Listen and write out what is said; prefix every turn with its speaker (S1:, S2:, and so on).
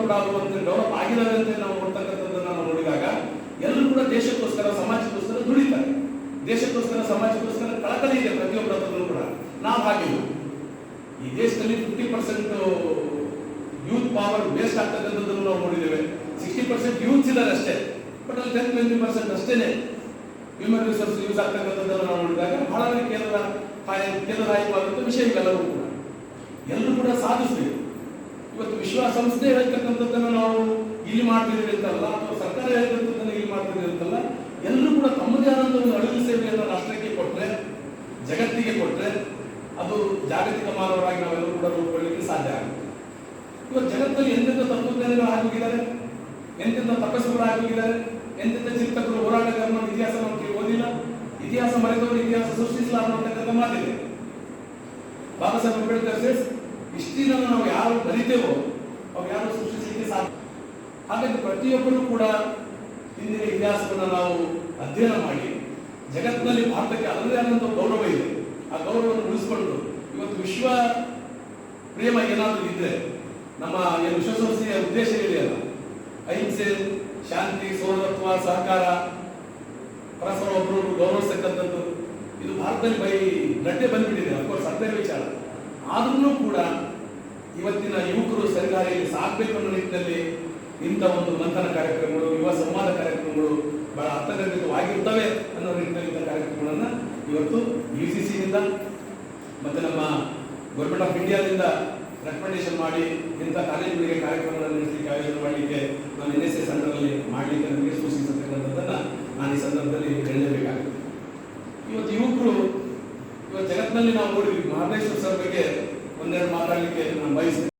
S1: Developed ಆಗುವಂತೆ develop ಆಗಿದ್ದಾವೆ ಅಂತ ನಾವು ನೋಡ್ತಕ್ಕಂಥದ್ದನ್ನು ನಾವು ನೋಡಿದಾಗ ಎಲ್ಲರೂ ಕೂಡ ದೇಶಕ್ಕೋಸ್ಕರ ಸಮಾಜಕ್ಕೋಸ್ಕರ ದುಡಿತಾರೆ. ದೇಶಕ್ಕೋಸ್ಕರ ಸಮಾಜಕ್ಕೋಸ್ಕರ ಕಳಕಳಿ ಇದೆ ಪ್ರತಿಯೊಬ್ಬರ ಹತ್ರದಲ್ಲೂ ಕೂಡ. ನಾವು ಹಾಗಿಲ್ಲ. ಈ ದೇಶದಲ್ಲಿ 50% ಯೂತ್ ಪವರ್ ವೇಸ್ಟ್ ಆಗ್ತಕ್ಕಂಥದ್ದನ್ನು ನಾವು ನೋಡಿದ್ದೇವೆ. 60% ಯೂತ್ಸ್ ಇದ್ದಾರೆ ಅಷ್ಟೇ, ಬಟ್ ಅಲ್ಲಿ 10-20% ಅಷ್ಟೇನೆ ಹ್ಯೂಮನ್ ರಿಸೋರ್ಸ್ ಯೂಸ್ ಆಗ್ತಕ್ಕಂಥದ್ದನ್ನು ನಾವು ನೋಡಿದಾಗ ಬಹಳ ಕೇಂದ್ರದಾಯಕವಾದಂಥ ವಿಷಯಗಳೆಲ್ಲವೂ ಕೂಡ ಎಲ್ಲರೂ ಕೂಡ ಸಾಧಿಸಬೇಕು. ಇವತ್ತು ವಿಶ್ವಸಂಸ್ಥೆ ಹೇಳ್ತಕ್ಕಂಥದ್ದನ್ನು ನಾವು ಇಲ್ಲಿ ಮಾಡ್ತಿದ್ದೀವಿ ಅಂತಲ್ಲ, ಅಥವಾ ಸರ್ಕಾರ ಹೇಳ್ತಕ್ಕಂಥದ್ದನ್ನು ಇಲ್ಲಿ ಮಾಡ್ತಿದ್ದೀವಿ ಅಂತಲ್ಲ, ಎಲ್ಲರೂ ಕೂಡ ತಮ್ಮದೇ ಆದಂಥ ಒಂದು ಅಳಿಲು ಸೇವೆಯನ್ನು ರಾಷ್ಟ್ರಕ್ಕೆ ಕೊಟ್ಟರೆ, ಜಗತ್ತಿಗೆ ಕೊಟ್ಟರೆ ಅದು ಜಾಗತಿಕ ಮಾನವರಾಗಿ ನಾವೆಲ್ಲರೂ ಕೂಡ ರೂಪುಗೊಳ್ಳಲಿಕ್ಕೆ ಸಾಧ್ಯ ಆಗುತ್ತೆ. ಇವತ್ತು ಜಗತ್ತಲ್ಲಿ ಎಂತೆಂಥ ತತ್ವಜ್ಞಾನಿಗಳು ಆಗೋಗಿದ್ದಾರೆ, ಎಂತೆಂಥ ತಪಸ್ಸುಗಳು ಆಗೋಗಿದ್ದಾರೆ, ಎಂತೆಂಥ ಚಿಂತಕರು ಹೋರಾಟಗಾರನ ಇತಿಹಾಸ ನಾವು ಓದಿಲ್ಲ. ಇತಿಹಾಸ ಮರೆತವರು ಇತಿಹಾಸ ಸೃಷ್ಟಿಸಲಾರ ಅಂತಕ್ಕಂಥ ಮಾತಿದೆ. ಬಾಬಾ ಸಾಹೇಬ್ ಅಂಬೇಡ್ಕರ್ ಸೇಸ್ ಹಿಸ್ಟ್ರಿಯನ್ನು ನಾವು ಯಾರು ಬರಿತೇವೋ ಅವ್ರು ಯಾರು ಸೃಷ್ಟಿಸಲಿಕ್ಕೆ ಸಾಧ್ಯ. ಹಾಗಾಗಿ ಪ್ರತಿಯೊಬ್ಬರೂ ಕೂಡ ಹಿಂದಿನ ಇತಿಹಾಸವನ್ನು ನಾವು ಅಧ್ಯಯನ ಮಾಡಿ ಜಗತ್ತಿನಲ್ಲಿ ಭಾರತಕ್ಕೆ ಅದರದೇ ಆದಂಥ ಗೌರವ ಇದೆ. ಆ ಗೌರವವನ್ನು ಉಳಿಸಿಕೊಂಡು ಇವತ್ತು ವಿಶ್ವ ಪ್ರೇಮ ಏನಾದರೂ ಇದ್ರೆ, ನಮ್ಮ ಏನು ವಿಶ್ವಸಂಸ್ಥೆಯ ಉದ್ದೇಶ ಇದೆಯಲ್ಲ, ಅಹಿಂಸೆ, ಶಾಂತಿ, ಸೌರತ್ವ, ಸಹಕಾರ, ಪರಸ್ಪರ ಒಬ್ಬರು ಗೌರವಿಸ್ತಕ್ಕಂಥದ್ದು, ಇದು ಭಾರತದಲ್ಲಿ ಗಡ್ಡೆ ಬಂದ್ಬಿಟ್ಟಿದೆ. ಅಫ್ಕೋರ್ಸ್ ಅರ್ಥದ ವಿಚಾರ. ಆದ್ರೂ ಕೂಡ ಇವತ್ತಿನ ಯುವಕರು ಸರಿದಾರಿಯಲ್ಲಿ ಸಾಗಬೇಕು ಅನ್ನೋ ನಿಟ್ಟಿನಲ್ಲಿ ಇಂಥ ಒಂದು ಮಂಥನ ಕಾರ್ಯಕ್ರಮಗಳು, ಯುವ ಸಂವಾದ ಕಾರ್ಯಕ್ರಮಗಳು ಬಹಳ ಅರ್ಥಗರ್ಭಿತವಾಗಿರ್ತವೆ ಅನ್ನೋ ನಿಟ್ಟಿನಲ್ಲಿ ಇಂಥ ಕಾರ್ಯಕ್ರಮಗಳನ್ನು ಇವತ್ತು UCC-ನಿಂದ ಮತ್ತು ನಮ್ಮ ಗೌರ್ಮೆಂಟ್ ಆಫ್ ಇಂಡಿಯಾದಿಂದ ರೆಕಮೆಂಡೇಶನ್ ಮಾಡಿ ಇಂಥ ಕಾಲೇಜುಗಳಿಗೆ ಕಾರ್ಯಕ್ರಮಗಳನ್ನು ನಡೆಸಲಿಕ್ಕೆ ಆಯೋಜನೆ ಮಾಡಲಿಕ್ಕೆ ನಾನು NSS ಅಂಡರಲ್ಲಿ ಮಾಡಲಿಕ್ಕೆ ನನಗೆ ಸೂಚಿಸತಕ್ಕಂಥದ್ದನ್ನು ನಾನು ಈ ಸಂದರ್ಭದಲ್ಲಿ ಹೇಳಲೇಬೇಕಾಗುತ್ತೆ. ಇವತ್ತು ಯುವಕರು ಇವತ್ತು ಜಗತ್ತಿನಲ್ಲಿ ನಾವು ನೋಡಿದ್ವಿ. ಮಹದೇಶ್ವರ ಸರ್ ಬಗ್ಗೆ ಒಂದೆರಡು ಮಾತಾಡಲಿಕ್ಕೆ ನಾನು ಬಯಸ್ತೇನೆ.